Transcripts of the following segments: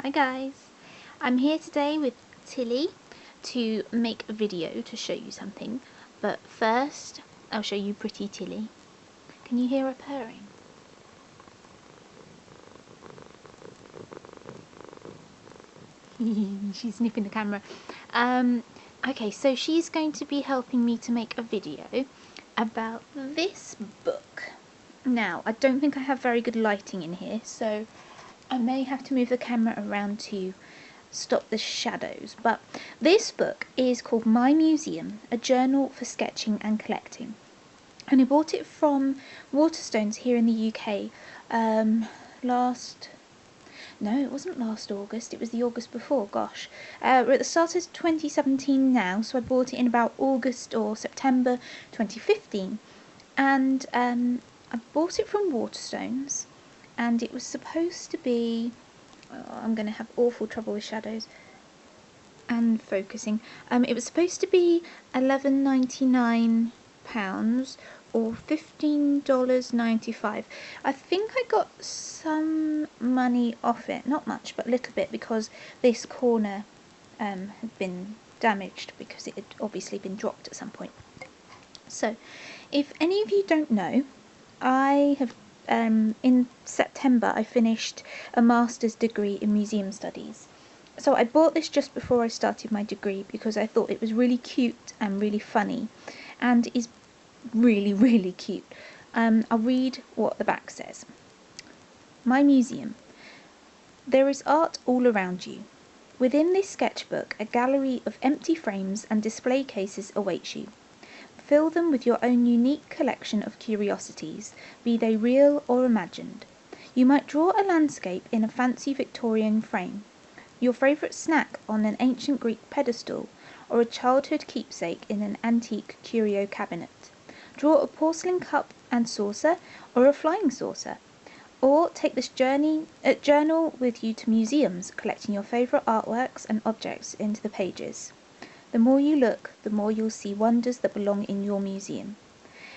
Hi guys, I'm here today with Tilly to make a video to show you something, but first I'll show you pretty Tilly. Can you hear her purring? She's sniffing the camera. Okay, so she's going to be helping me to make a video about this book. Now, I don't think I have very good lighting in here, so I may have to move the camera around to stop the shadows, but this book is called My Museum, a journal for sketching and collecting, and I bought it from Waterstones here in the UK it wasn't last August, it was the August before, gosh. We're at the start of 2017 now, so I bought it in about August or September 2015, and I bought it from Waterstones, and it was supposed to be, I'm going to have awful trouble with shadows and focusing. It was supposed to be £11.99 or $15.95. I think I got some money off it, not much, but a little bit, because this corner had been damaged because it had obviously been dropped at some point. So, if any of you don't know, I have in September I finished a master's degree in museum studies. So I bought this just before I started my degree because I thought it was really cute and really funny, and is really cute. I'll read what the back says. My museum. There is art all around you. Within this sketchbook, a gallery of empty frames and display cases awaits you. Fill them with your own unique collection of curiosities, be they real or imagined. You might draw a landscape in a fancy Victorian frame, your favourite snack on an ancient Greek pedestal, or a childhood keepsake in an antique curio cabinet. Draw a porcelain cup and saucer, or a flying saucer. Or take this journal with you to museums, collecting your favourite artworks and objects into the pages. The more you look, the more you'll see wonders that belong in your museum.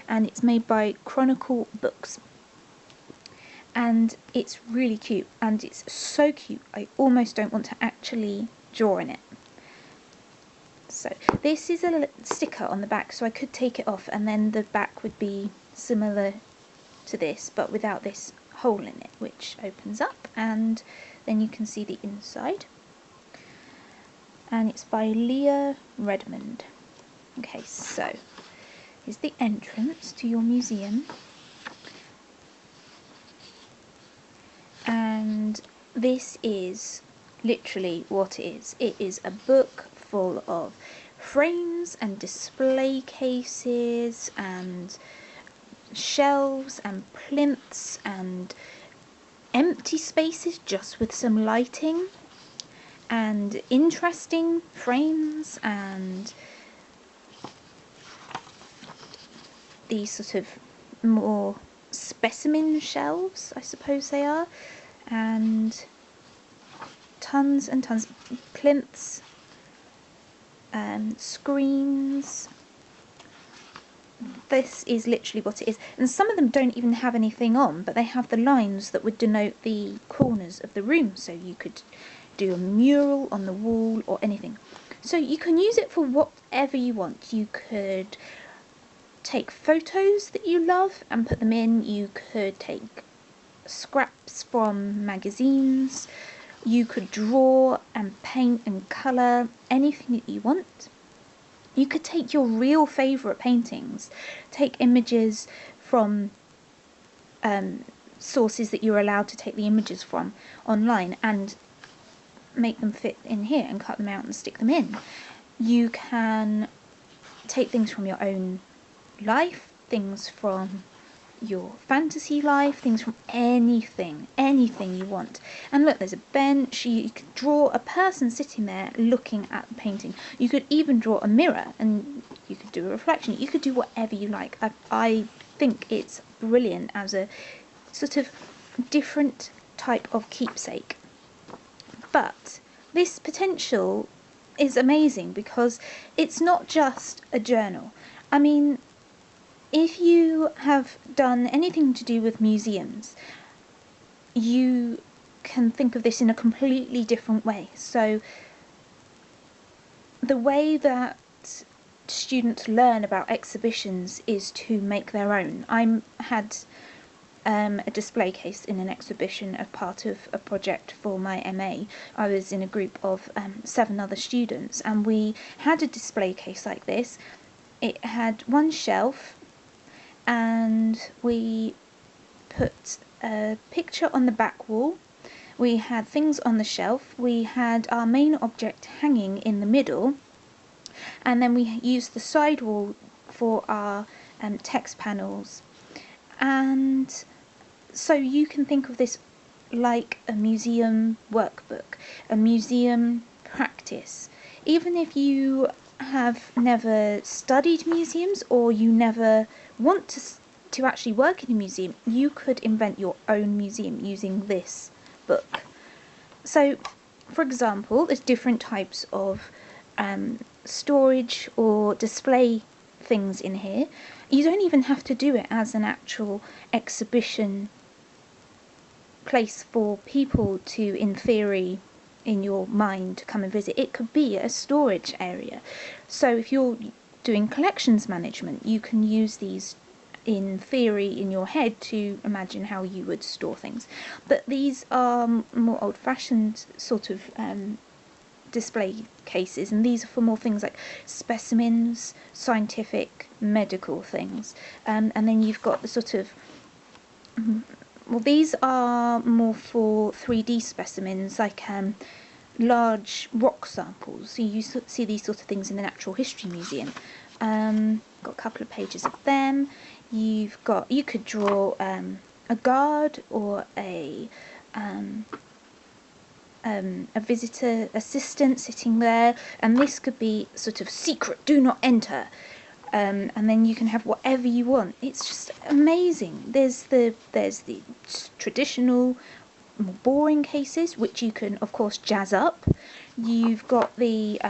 And it's made by Chronicle Books. And it's really cute, and it's so cute I almost don't want to actually draw in it. So this is a sticker on the back, so I could take it off and then the back would be similar to this, but without this hole in it, which opens up, and then you can see the inside. And it's by Leah Redmond. Okay, so here's the entrance to your museum. And this is literally what it is. It is a book full of frames and display cases and shelves and plinths and empty spaces just with some lighting and interesting frames and these sort of more specimen shelves, I suppose they are, and tons and tons of plinths, screens. This is literally what it is, and some of them don't even have anything on, but they have the lines that would denote the corners of the room, so you could do a mural on the wall or anything. So you can use it for whatever you want. You could take photos that you love and put them in. You could take scraps from magazines. You could draw and paint and colour anything that you want. You could take your real favourite paintings, take images from sources that you're allowed to take the images from online, and make them fit in here and cut them out and stick them in. You can take things from your own life, things from your fantasy life, things from anything you want. And look, there's a bench. You could draw a person sitting there looking at the painting. You could even draw a mirror and you could do a reflection. You could do whatever you like. I think it's brilliant as a sort of different type of keepsake. But this potential is amazing because it's not just a journal. I mean, if you have done anything to do with museums, you can think of this in a completely different way. So the way that students learn about exhibitions is to make their own. I had a display case in an exhibition as part of a project for my MA. I was in a group of 7 other students, and we had a display case like this. It had one shelf, and we put a picture on the back wall. We had things on the shelf. We had our main object hanging in the middle, and then we used the side wall for our text panels. And so you can think of this like a museum workbook, a museum practice. Even if you have never studied museums, or you never want to actually work in a museum, you could invent your own museum using this book. So, for example, there's different types of storage or display things in here. You don't even have to do it as an actual exhibition place for people to, in theory, in your mind, come and visit. It could be a storage area. So if you're doing collections management, you can use these in theory in your head to imagine how you would store things. But these are more old-fashioned sort of display cases, and these are for more things like specimens, scientific, medical things. And then you've got the sort of well, these are more for 3D specimens, like large rock samples. So you see these sort of things in the Natural History Museum. Got a couple of pages of them. You could draw a guard or a visitor assistant sitting there, and this could be sort of secret, do not enter. And then you can have whatever you want. It's just amazing. There's the traditional, more boring cases, which you can of course jazz up. You've got the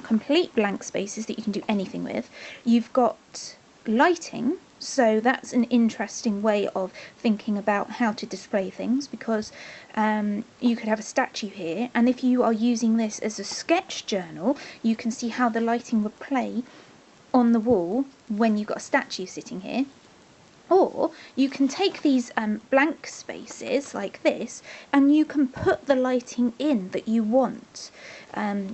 complete blank spaces that you can do anything with. You've got lighting, so that's an interesting way of thinking about how to display things, because you could have a statue here, and if you are using this as a sketch journal, you can see how the lighting would play on the wall when you've got a statue sitting here. Or you can take these blank spaces like this, and you can put the lighting in that you want.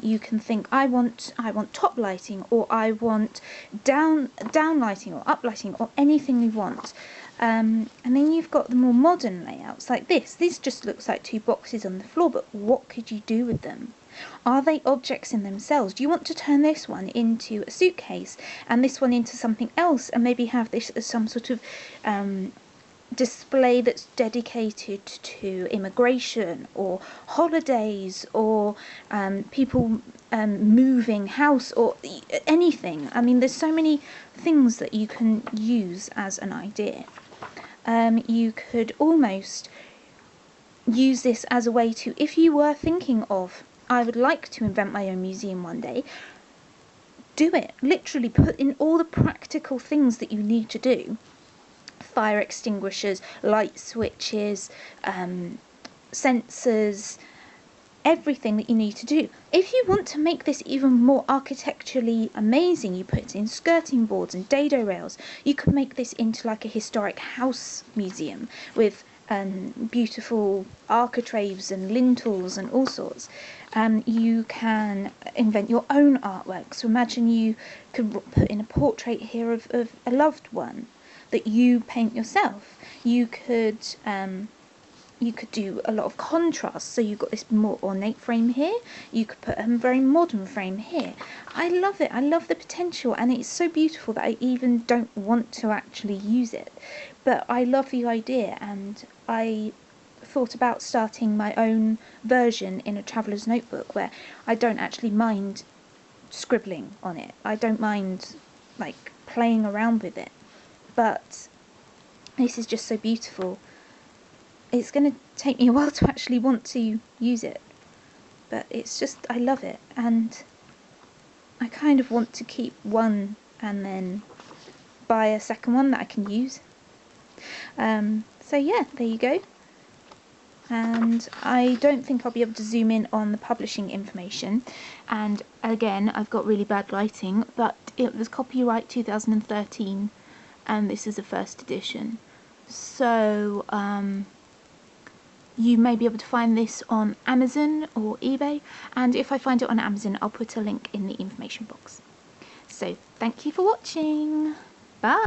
You can think, I want top lighting, or I want down lighting, or up lighting, or anything you want. And then you've got the more modern layouts like this. This just looks like 2 boxes on the floor, but what could you do with them? Are they objects in themselves? Do you want to turn this one into a suitcase and this one into something else, and maybe have this as some sort of display that's dedicated to immigration or holidays or people moving house or anything? I mean, there's so many things that you can use as an idea. You could almost use this as a way to, if you were thinking of, I would like to invent my own museum one day, do it. Literally put in all the practical things that you need to do. Fire extinguishers, light switches, sensors, everything that you need to do. If you want to make this even more architecturally amazing, you put in skirting boards and dado rails. You could make this into like a historic house museum with beautiful architraves and lintels and all sorts. You can invent your own artwork. So imagine you could put in a portrait here of a loved one that you paint yourself. You could do a lot of contrast. So you've got this more ornate frame here. You could put a very modern frame here. I love it. I love the potential, and it's so beautiful that I even don't want to actually use it. But I love the idea, and I thought about starting my own version in a traveller's notebook where I don't actually mind scribbling on it. I don't mind like playing around with it. But this is just so beautiful. It's going to take me a while to actually want to use it. But it's just, I love it. And I kind of want to keep one and then buy a second one that I can use. So yeah, there you go. and I don't think I'll be able to zoom in on the publishing information, and again I've got really bad lighting, but it was copyright 2013 and this is a first edition, so you may be able to find this on Amazon or eBay, and if I find it on Amazon I'll put a link in the information box. So thank you for watching. Bye!